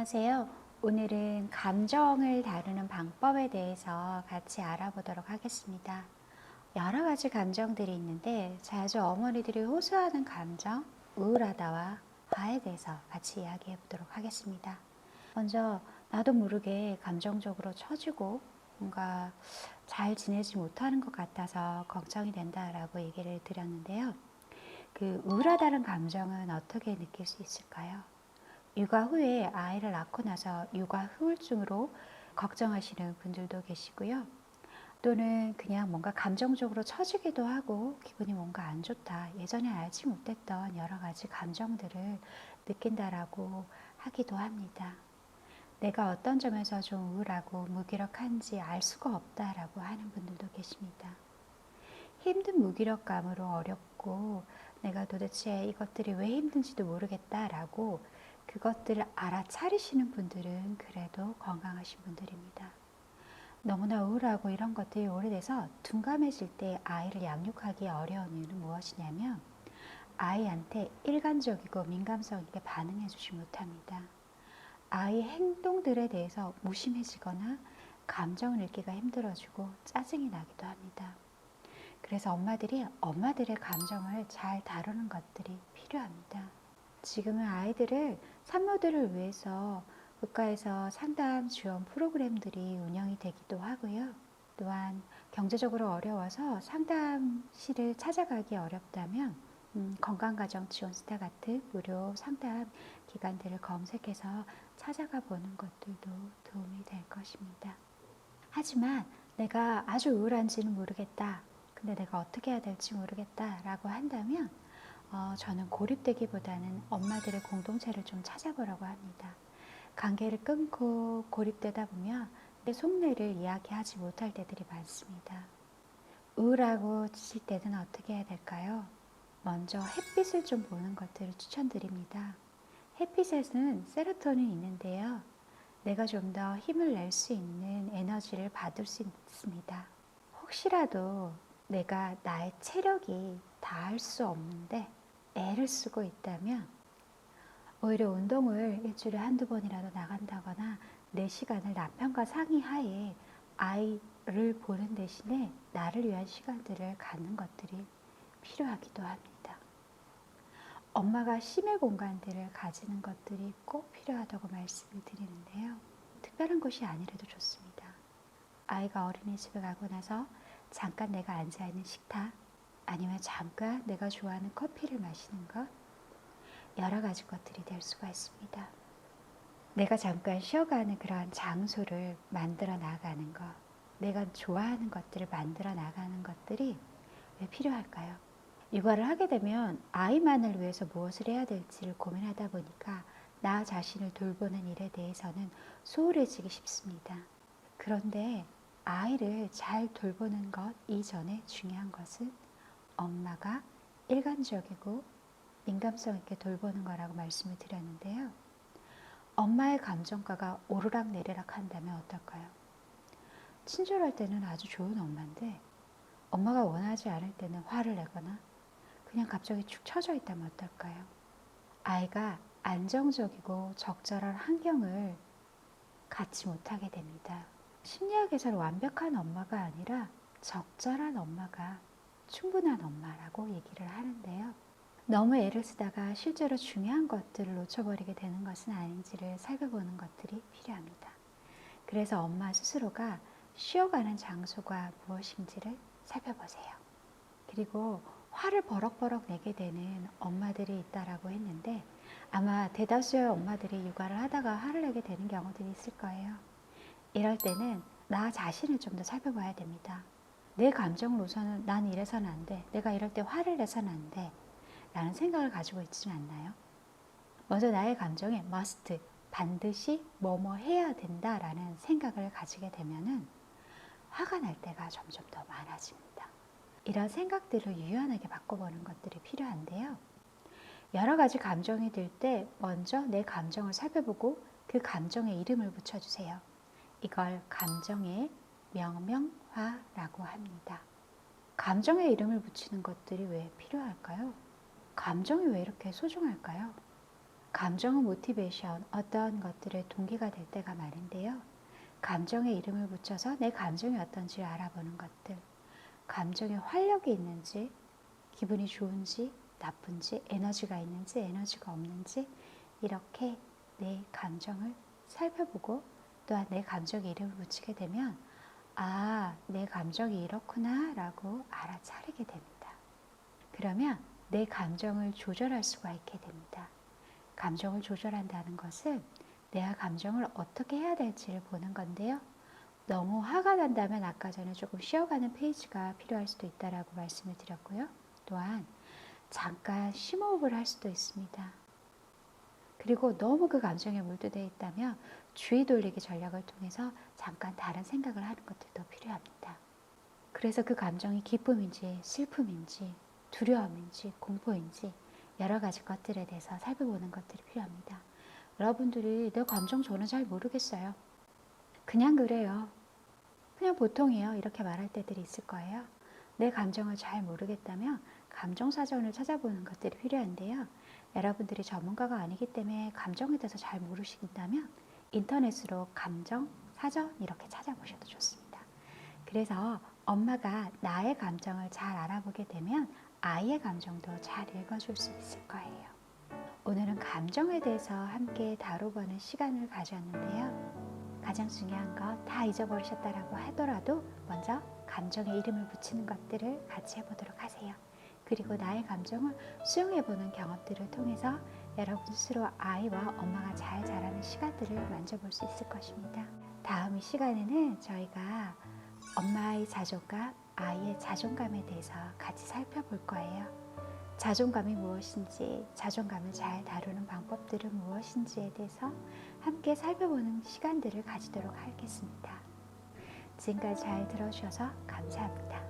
안녕하세요. 오늘은 감정을 다루는 방법에 대해서 같이 알아보도록 하겠습니다. 여러 가지 감정들이 있는데 자주 어머니들이 호소하는 감정, 우울하다와 화에 대해서 같이 이야기해 보도록 하겠습니다. 먼저 나도 모르게 감정적으로 처지고 뭔가 잘 지내지 못하는 것 같아서 걱정이 된다라고 얘기를 드렸는데요. 그 우울하다는 감정은 어떻게 느낄 수 있을까요? 육아 후에 아이를 낳고 나서 육아 후유증으로 걱정하시는 분들도 계시고요. 또는 그냥 뭔가 감정적으로 처지기도 하고 기분이 뭔가 안 좋다. 예전에 알지 못했던 여러 가지 감정들을 느낀다라고 하기도 합니다. 내가 어떤 점에서 좀 우울하고 무기력한지 알 수가 없다라고 하는 분들도 계십니다. 힘든 무기력감으로 어렵고 내가 도대체 이것들이 왜 힘든지도 모르겠다라고 그것들을 알아차리시는 분들은 그래도 건강하신 분들입니다. 너무나 우울하고 이런 것들이 오래돼서 둔감해질 때 아이를 양육하기 어려운 이유는 무엇이냐면 아이한테 일관적이고 민감성 있게 반응해 주지 못합니다. 아이의 행동들에 대해서 무심해지거나 감정을 읽기가 힘들어지고 짜증이 나기도 합니다. 그래서 엄마들의 감정을 잘 다루는 것들이 필요합니다. 지금은 아이들을 산모들을 위해서 국가에서 상담 지원 프로그램들이 운영이 되기도 하고요. 또한 경제적으로 어려워서 상담실을 찾아가기 어렵다면 건강가정지원센터 같은 무료 상담 기관들을 검색해서 찾아가 보는 것들도 도움이 될 것입니다. 하지만 내가 아주 우울한지는 모르겠다. 근데 내가 어떻게 해야 될지 모르겠다 라고 한다면 저는 고립되기보다는 엄마들의 공동체를 좀 찾아보라고 합니다. 관계를 끊고 고립되다 보면 내 속내를 이야기하지 못할 때들이 많습니다. 우울하고 지칠 때는 어떻게 해야 될까요? 먼저 햇빛을 좀 보는 것들을 추천드립니다. 햇빛에는 세로토닌이 있는데요. 내가 좀 더 힘을 낼 수 있는 에너지를 받을 수 있습니다. 혹시라도 내가 나의 체력이 닿을 수 없는데 애를 쓰고 있다면 오히려 운동을 일주일에 한두 번이라도 나간다거나 내 시간을 남편과 상의하에 아이를 보는 대신에 나를 위한 시간들을 갖는 것들이 필요하기도 합니다. 엄마가 심의 공간들을 가지는 것들이 꼭 필요하다고 말씀을 드리는데요. 특별한 곳이 아니라도 좋습니다. 아이가 어린이집에 가고 나서 잠깐 내가 앉아있는 식탁, 아니면 잠깐 내가 좋아하는 커피를 마시는 것, 여러 가지 것들이 될 수가 있습니다. 내가 잠깐 쉬어가는 그런 장소를 만들어 나가는 것, 내가 좋아하는 것들을 만들어 나가는 것들이 왜 필요할까요? 육아를 하게 되면 아이만을 위해서 무엇을 해야 될지를 고민하다 보니까 나 자신을 돌보는 일에 대해서는 소홀해지기 쉽습니다. 그런데 아이를 잘 돌보는 것 이전에 중요한 것은 엄마가 일관적이고 민감성 있게 돌보는 거라고 말씀을 드렸는데요. 엄마의 감정가가 오르락내리락 한다면 어떨까요? 친절할 때는 아주 좋은 엄마인데 엄마가 원하지 않을 때는 화를 내거나 그냥 갑자기 축 처져 있다면 어떨까요? 아이가 안정적이고 적절한 환경을 갖지 못하게 됩니다. 심리학에서는 완벽한 엄마가 아니라 적절한 엄마가 충분한 엄마라고 얘기를 하는데요. 너무 애를 쓰다가 실제로 중요한 것들을 놓쳐버리게 되는 것은 아닌지를 살펴보는 것들이 필요합니다. 그래서 엄마 스스로가 쉬어가는 장소가 무엇인지를 살펴보세요. 그리고 화를 버럭버럭 내게 되는 엄마들이 있다라고 했는데 아마 대다수의 엄마들이 육아를 하다가 화를 내게 되는 경우들이 있을 거예요. 이럴 때는 나 자신을 좀 더 살펴봐야 됩니다. 내 감정을 우선은 난 이래서는 안 돼. 내가 이럴 때 화를 내서는 안 돼. 라는 생각을 가지고 있지는 않나요? 먼저 나의 감정에 must, 반드시 뭐뭐 해야 된다라는 생각을 가지게 되면은 화가 날 때가 점점 더 많아집니다. 이런 생각들을 유연하게 바꿔보는 것들이 필요한데요. 여러 가지 감정이 들 때 먼저 내 감정을 살펴보고 그 감정에 이름을 붙여주세요. 이걸 감정의 명명화라고 합니다. 감정에 이름을 붙이는 것들이 왜 필요할까요? 감정이 왜 이렇게 소중할까요? 감정은 모티베이션, 어떤 것들의 동기가 될 때가 많은데요. 감정에 이름을 붙여서 내 감정이 어떤지를 알아보는 것들, 감정에 활력이 있는지, 기분이 좋은지, 나쁜지, 에너지가 있는지, 에너지가 없는지, 이렇게 내 감정을 살펴보고 또한 내 감정에 이름을 붙이게 되면 아, 내 감정이 이렇구나 라고 알아차리게 됩니다. 그러면 내 감정을 조절할 수가 있게 됩니다. 감정을 조절한다는 것은 내가 감정을 어떻게 해야 될지를 보는 건데요. 너무 화가 난다면 아까 전에 조금 쉬어가는 페이지가 필요할 수도 있다라고 말씀을 드렸고요. 또한 잠깐 심호흡을 할 수도 있습니다. 그리고 너무 그 감정에 몰두되어 있다면 주의 돌리기 전략을 통해서 잠깐 다른 생각을 하는 것들도 필요합니다. 그래서 그 감정이 기쁨인지 슬픔인지 두려움인지 공포인지 여러 가지 것들에 대해서 살펴보는 것들이 필요합니다. 여러분들이 내 감정 저는 잘 모르겠어요. 그냥 그래요. 그냥 보통이에요. 이렇게 말할 때들이 있을 거예요. 내 감정을 잘 모르겠다면 감정 사전을 찾아보는 것들이 필요한데요. 여러분들이 전문가가 아니기 때문에 감정에 대해서 잘 모르신다면 인터넷으로 감정 사전 이렇게 찾아보셔도 좋습니다. 그래서 엄마가 나의 감정을 잘 알아보게 되면 아이의 감정도 잘 읽어줄 수 있을 거예요. 오늘은 감정에 대해서 함께 다뤄보는 시간을 가졌는데요. 가장 중요한 거 다 잊어버리셨다라고 하더라도 먼저 감정에 이름을 붙이는 것들을 같이 해보도록 하세요. 그리고 나의 감정을 수용해보는 경험들을 통해서 여러분 스스로 아이와 엄마가 잘 자라는 시간들을 만져볼 수 있을 것입니다. 다음 이 시간에는 저희가 엄마의 자존감, 아이의 자존감에 대해서 같이 살펴볼 거예요. 자존감이 무엇인지, 자존감을 잘 다루는 방법들은 무엇인지에 대해서 함께 살펴보는 시간들을 가지도록 하겠습니다. 지금까지 잘 들어주셔서 감사합니다.